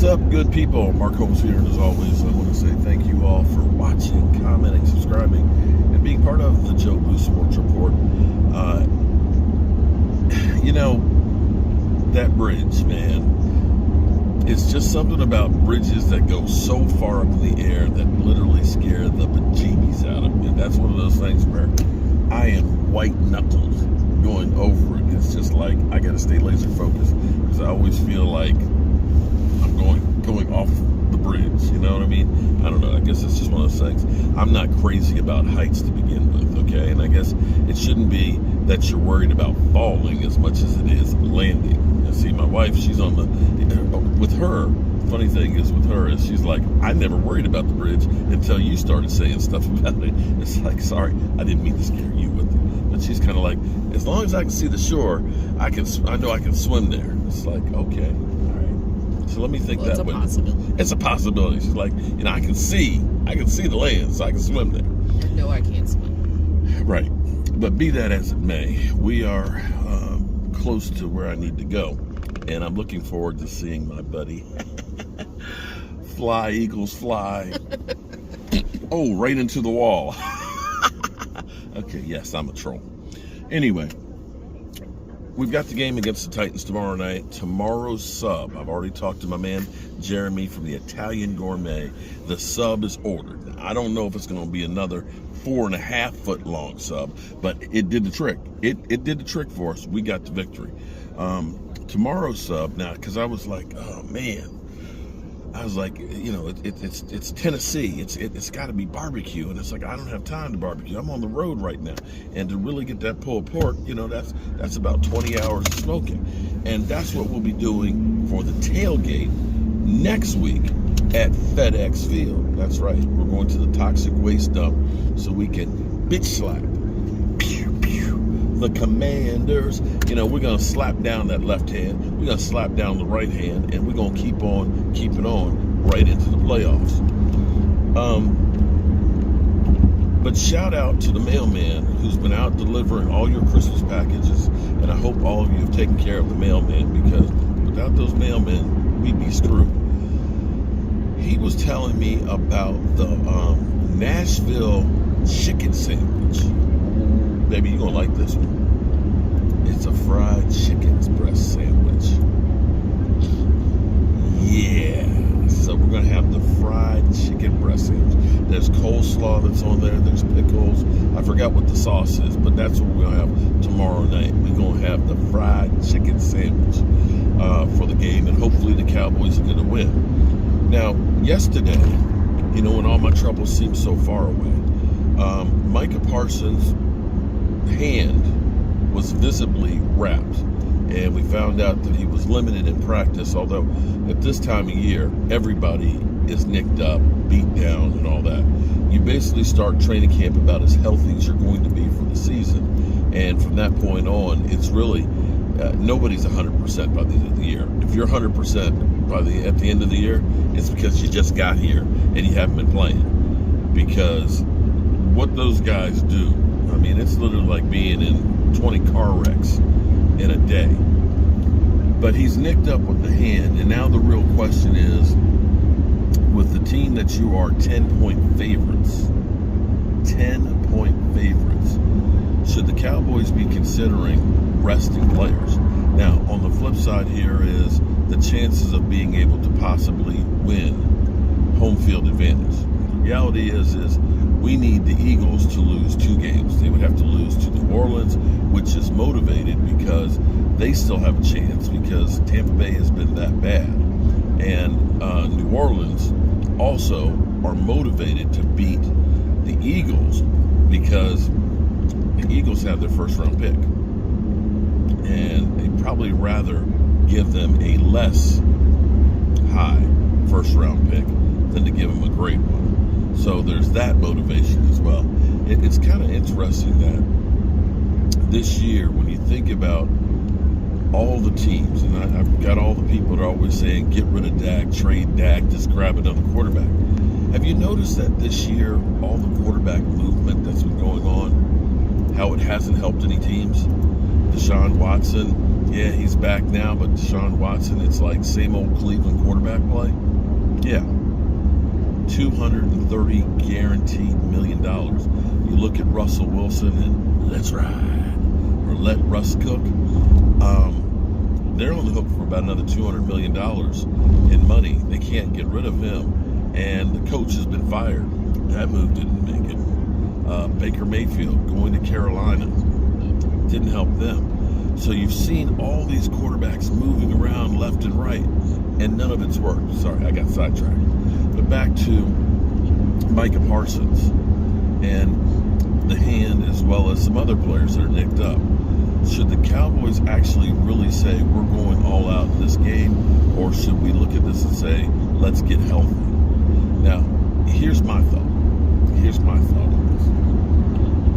What's up, good people? Mark Holmes here, and as always, I want to say thank you all for watching, commenting, subscribing, and being part of the Joe Boo Sports Report. That bridge, man, it's just something about bridges that go so far up in the air that literally scare the bejeebies out of me. That's one of those things where I am white-knuckled going over it. It's just like I got to stay laser focused because I always feel like I'm going off the bridge. You know what I mean? I don't know. I guess it's just one of those things. I'm not crazy about heights to begin with, okay? And I guess it shouldn't be that you're worried about falling as much as it is landing. And see, my wife, she's on with her, funny thing is with her is she's like, I never worried about the bridge until you started saying stuff about it. It's like, sorry, I didn't mean to scare you with it. But she's kind of like, as long as I can see the shore, I know I can swim there. It's like, okay, all right. So let me think that way. It's a possibility. She's like, I can see the land, so I can swim there. No, I can't swim. Right. But be that as it may, we are close to where I need to go. And I'm looking forward to seeing my buddy fly, Eagles fly. Oh, right into the wall. Okay, yes, I'm a troll. Anyway, we've got the game against the Titans tomorrow night. Tomorrow's sub, I've already talked to my man Jeremy from the Italian Gourmet. The sub is ordered. Now, I don't know if it's going to be another 4.5 foot long sub, but it did the trick. It did the trick for us. We got the victory. Tomorrow's sub, now, because I was like, oh man, I was like, it's Tennessee. It's got to be barbecue, and it's like I don't have time to barbecue. I'm on the road right now, and to really get that pulled pork, that's about 20 hours of smoking, and that's what we'll be doing for the tailgate next week at FedEx Field. That's right. We're going to the toxic waste dump so we can bitch slap. The Commanders, we're going to slap down that left hand, we're going to slap down the right hand, and we're going to keep on keeping on right into the playoffs. But shout out to the mailman who's been out delivering all your Christmas packages, and I hope all of you have taken care of the mailman, because without those mailmen, we'd be screwed. He was telling me about the Nashville chicken sandwich. Baby, you're going to like this one. It's a fried chicken's breast sandwich. Yeah. So we're going to have the fried chicken breast sandwich. There's coleslaw that's on there. There's pickles. I forgot what the sauce is, but that's what we're going to have tomorrow night. We're going to have the fried chicken sandwich for the game, and hopefully the Cowboys are going to win. Now, yesterday, when all my troubles seemed so far away, Micah Parsons' hand was visibly wrapped, and we found out that he was limited in practice, although at this time of year everybody is nicked up, beat down, and all that. You basically start training camp about as healthy as you're going to be for the season, and from that point on, it's really nobody's 100% by the end of the year. If you're 100% at the end of the year, it's because you just got here and you haven't been playing, because what those guys do, I mean, it's literally like being in 20 car wrecks in a day. But he's nicked up with the hand, and now the real question is, with the team that you are 10-point favorites, should the Cowboys be considering resting players? Now, on the flip side here is the chances of being able to possibly win home field advantage. The reality is we need the Eagles to lose 2 games. They would have to lose to New Orleans, which is motivated because they still have a chance, because Tampa Bay has been that bad. And New Orleans also are motivated to beat the Eagles because the Eagles have their first-round pick. And they'd probably rather give them a less high first-round pick than to give them a great one. So there's that motivation as well. It's kind of interesting that this year, when you think about all the teams, and I've got all the people that are always saying, get rid of Dak, trade Dak, just grab another quarterback. Have you noticed that this year, all the quarterback movement that's been going on, how it hasn't helped any teams? Deshaun Watson, Yeah, he's back now, but Deshaun Watson, it's like same old Cleveland quarterback play. Yeah. $230 guaranteed $1 million. You look at Russell Wilson and let's ride, or let Russ cook. They're on the hook for about another $200 million in money. They can't get rid of him, and the coach has been fired. That move didn't make it. Baker Mayfield going to Carolina didn't help them. So you've seen all these quarterbacks moving around left and right, and none of it's worked. Sorry, I got sidetracked. But back to Micah Parsons and the hand, as well as some other players that are nicked up. Should the Cowboys actually really say we're going all out in this game, or should we look at this and say let's get healthy? Now, here's my thought. On this.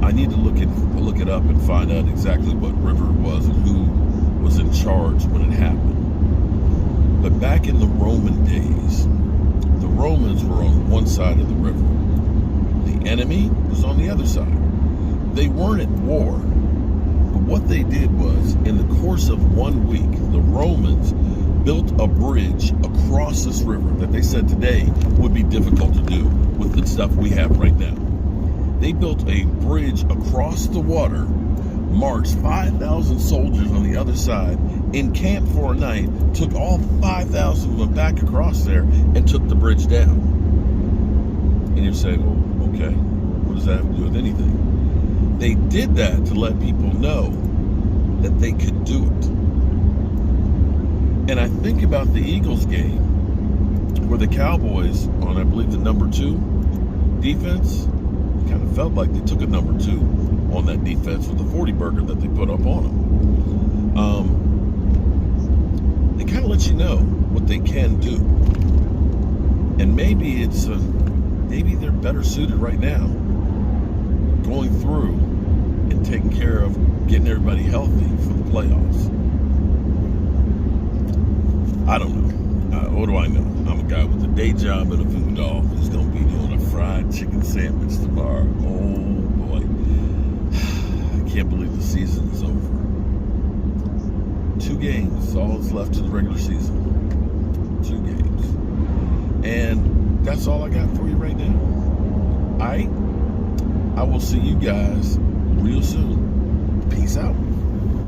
I need to look it up and find out exactly what river it was and who was in charge when it happened. But back in the Roman days, the Romans were on one side of the river. The enemy was on the other side. They weren't at war. But what they did was, in the course of 1 week, the Romans built a bridge across this river that they said today would be difficult to do with the stuff we have right now. They built a bridge across the water, marched 5,000 soldiers on the other side, encamped for a night, took all 5,000, went back across there, and took the bridge down. And you're saying, well, okay, what does that have to do with anything? They did that to let people know that they could do it. And I think about the Eagles game where the Cowboys, on I believe the number 2 defense, kind of felt like they took a number 2 on that defense with the 40 burger that they put up on them. They kind of let you know what they can do. And maybe maybe they're better suited right now, going through and taking care of getting everybody healthy for the playoffs. I don't know. What do I know? I'm a guy with a day job at a food hall who's going to be doing a fried chicken sandwich tomorrow. Oh boy. I can't believe the season is over. 2 games is all that's left in the regular season. 2 games. And that's all I got for you right now. I will see you guys real soon. Peace out.